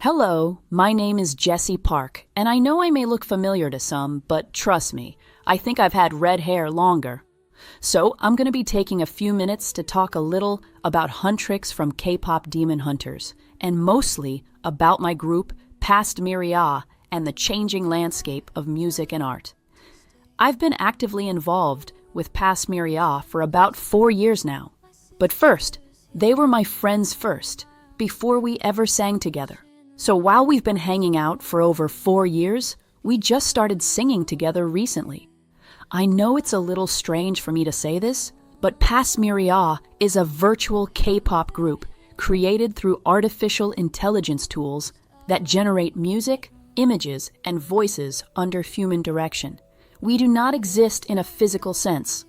Hello, my name is Jesse Park, and I know I may look familiar to some, but trust me, I think I've had red hair longer. So I'm going to be taking a few minutes to talk a little about Huntrix from K-pop Demon Hunters, and mostly about my group, Past Mirea, and the changing landscape of music and art. I've been actively involved with Past Mirea for about 4 years now. But first, they were my friends first, before we ever sang together. So while we've been hanging out for over 4 years, we just started singing together recently. I know it's a little strange for me to say this, but Past Mirea is a virtual K-pop group created through artificial intelligence tools that generate music, images, and voices under human direction. We do not exist in a physical sense.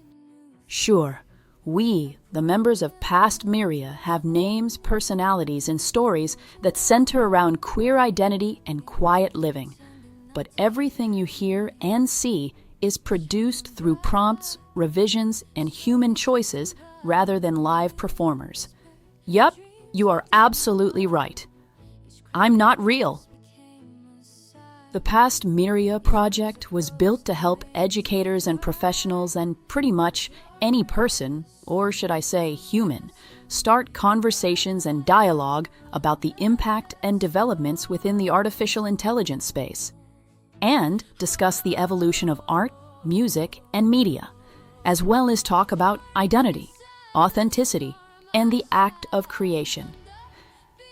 Sure, we, the members of Past Mirea, have names, personalities, and stories that center around queer identity and quiet living. But everything you hear and see is produced through prompts, revisions, and human choices rather than live performers. Yup, you are absolutely right. I'm not real. The Past Mirea project was built to help educators and professionals and pretty much any person, or should I say human, start conversations and dialogue about the impact and developments within the artificial intelligence space, and discuss the evolution of art, music, and media, as well as talk about identity, authenticity, and the act of creation.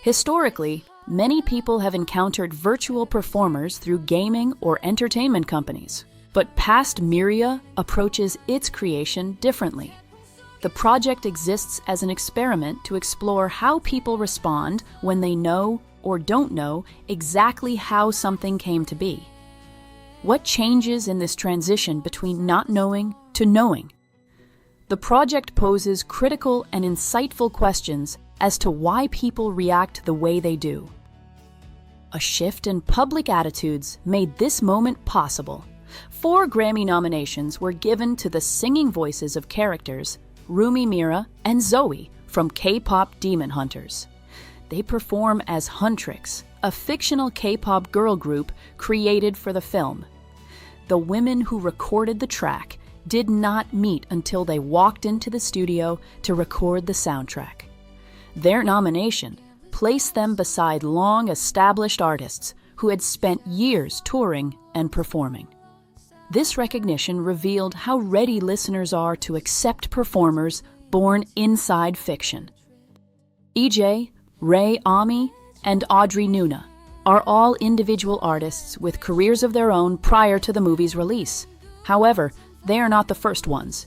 Historically, many people have encountered virtual performers through gaming or entertainment companies, but Past Mirea approaches its creation differently. The project exists as an experiment to explore how people respond when they know or don't know exactly how something came to be. What changes in this transition between not knowing to knowing? The project poses critical and insightful questions as to why people react the way they do. A shift in public attitudes made this moment possible. 4 Grammy nominations were given to the singing voices of characters Rumi Mira and Zoe from K-pop Demon Hunters. They perform as Huntrix, a fictional K-pop girl group created for the film. The women who recorded the track did not meet until they walked into the studio to record the soundtrack. Their nomination placed them beside long-established artists who had spent years touring and performing. This recognition revealed how ready listeners are to accept performers born inside fiction. EJ, Ray Ami, and Audrey Nuna are all individual artists with careers of their own prior to the movie's release. However, they are not the first ones.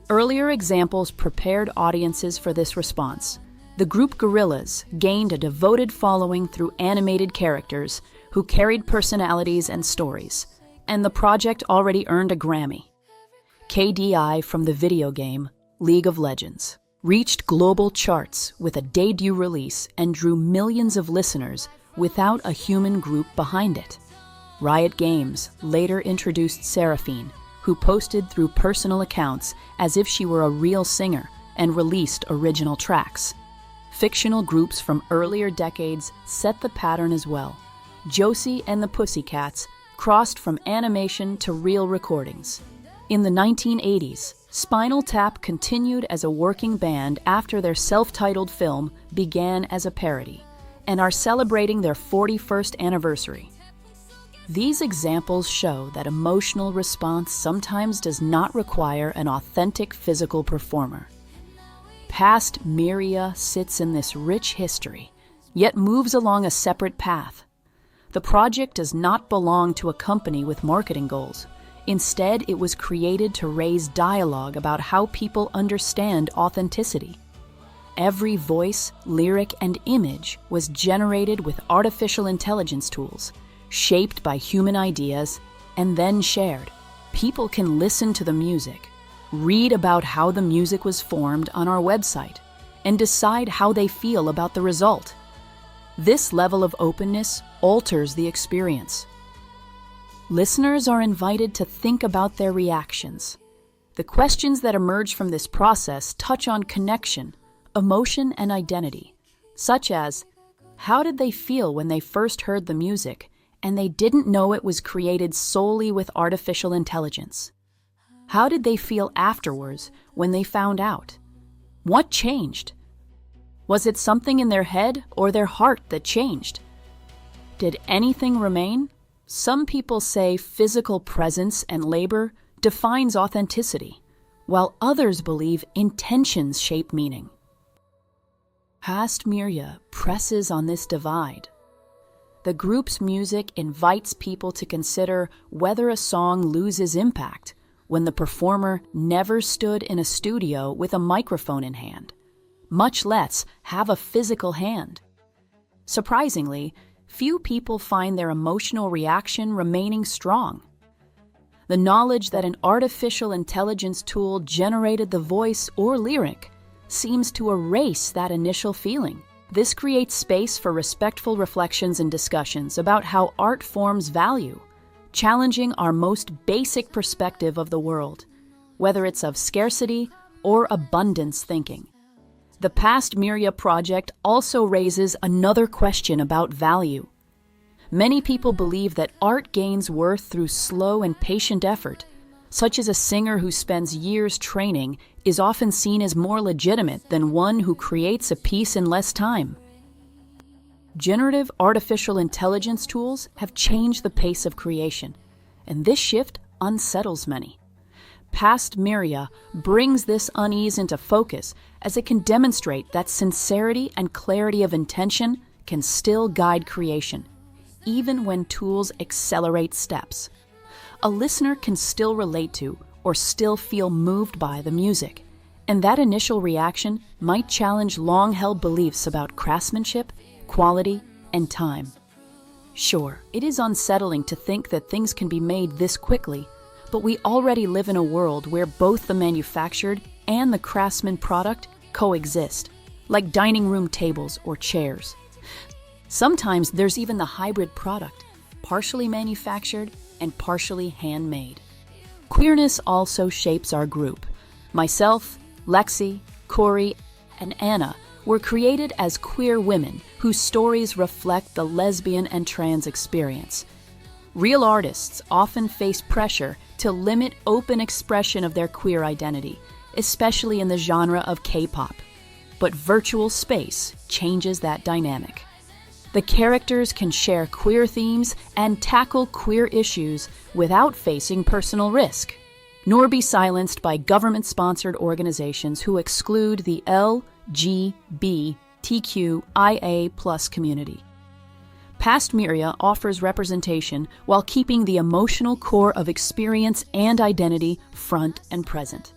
Earlier examples prepared audiences for this response. The group Gorillaz gained a devoted following through animated characters who carried personalities and stories, and the project already earned a Grammy. KDI from the video game League of Legends reached global charts with a debut release and drew millions of listeners without a human group behind it. Riot Games later introduced Seraphine, who posted through personal accounts as if she were a real singer and released original tracks. Fictional groups from earlier decades set the pattern as well. Josie and the Pussycats crossed from animation to real recordings. In the 1980s, Spinal Tap continued as a working band after their self-titled film began as a parody, and are celebrating their 41st anniversary. These examples show that emotional response sometimes does not require an authentic physical performer. Past Mirea sits in this rich history, yet moves along a separate path. The project does not belong to a company with marketing goals. Instead, it was created to raise dialogue about how people understand authenticity. Every voice, lyric, and image was generated with artificial intelligence tools, shaped by human ideas, and then shared. People can listen to the music, read about how the music was formed on our website, and decide how they feel about the result. This level of openness alters the experience. Listeners are invited to think about their reactions. The questions that emerge from this process touch on connection, emotion, and identity, such as, How did they feel when they first heard the music and they didn't know it was created solely with artificial intelligence? How did they feel afterwards when they found out? What changed? Was it something in their head or their heart that changed? Did anything remain? Some people say physical presence and labor defines authenticity, while others believe intentions shape meaning. Past Mirea presses on this divide. The group's music invites people to consider whether a song loses impact when the performer never stood in a studio with a microphone in hand, much less have a physical hand. Surprisingly, few people find their emotional reaction remaining strong. The knowledge that an artificial intelligence tool generated the voice or lyric seems to erase that initial feeling. This creates space for respectful reflections and discussions about how art forms value, challenging our most basic perspective of the world, whether it's of scarcity or abundance thinking. The Past Mirea project also raises another question about value. Many people believe that art gains worth through slow and patient effort, such as a singer who spends years training is often seen as more legitimate than one who creates a piece in less time. Generative artificial intelligence tools have changed the pace of creation, and this shift unsettles many. Past Mirea brings this unease into focus as it can demonstrate that sincerity and clarity of intention can still guide creation, even when tools accelerate steps. A listener can still relate to or still feel moved by the music, and that initial reaction might challenge long-held beliefs about craftsmanship, quality, and time. Sure, it is unsettling to think that things can be made this quickly, but we already live in a world where both the manufactured and the craftsman product coexist, like dining room tables or chairs. Sometimes there's even the hybrid product, partially manufactured and partially handmade. Queerness also shapes our group. Myself, Lexi, Corey, and Anna were created as queer women whose stories reflect the lesbian and trans experience. Real artists often face pressure to limit open expression of their queer identity, especially in the genre of K-pop. But virtual space changes that dynamic. The characters can share queer themes and tackle queer issues without facing personal risk, nor be silenced by government-sponsored organizations who exclude the LGBTQIA+ community. Past Mirea offers representation while keeping the emotional core of experience and identity front and present.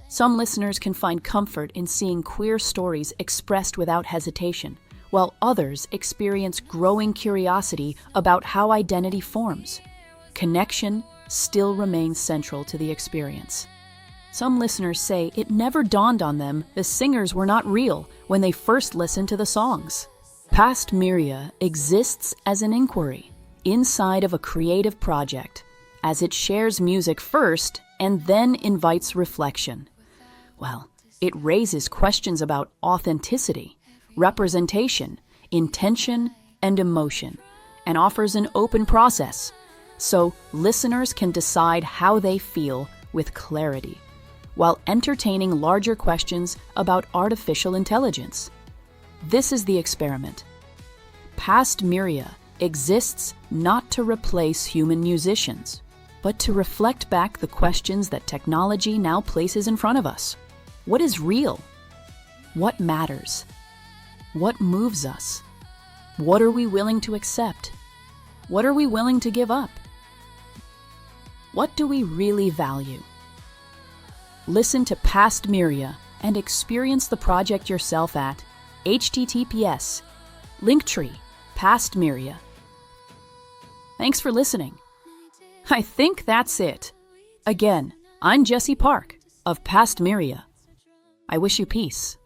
Some listeners can find comfort in seeing queer stories expressed without hesitation, while others experience growing curiosity about how identity forms. Connection still remains central to the experience. Some listeners say it never dawned on them the singers were not real when they first listened to the songs. Past Mirea exists as an inquiry inside of a creative project, as it shares music first and then invites reflection. Well, it raises questions about authenticity, representation, intention, and emotion, and offers an open process, so listeners can decide how they feel with clarity, while entertaining larger questions about artificial intelligence. This is the experiment. Past Mirea exists not to replace human musicians, but to reflect back the questions that technology now places in front of us. What is real? What matters? What moves us? What are we willing to accept? What are we willing to give up? What do we really value? Listen to Past Mirea and experience the project yourself at https://linktree Past Mirea. Thanks for listening. I think that's it. Again, I'm Jessie Park of Past Mirea. I wish you peace.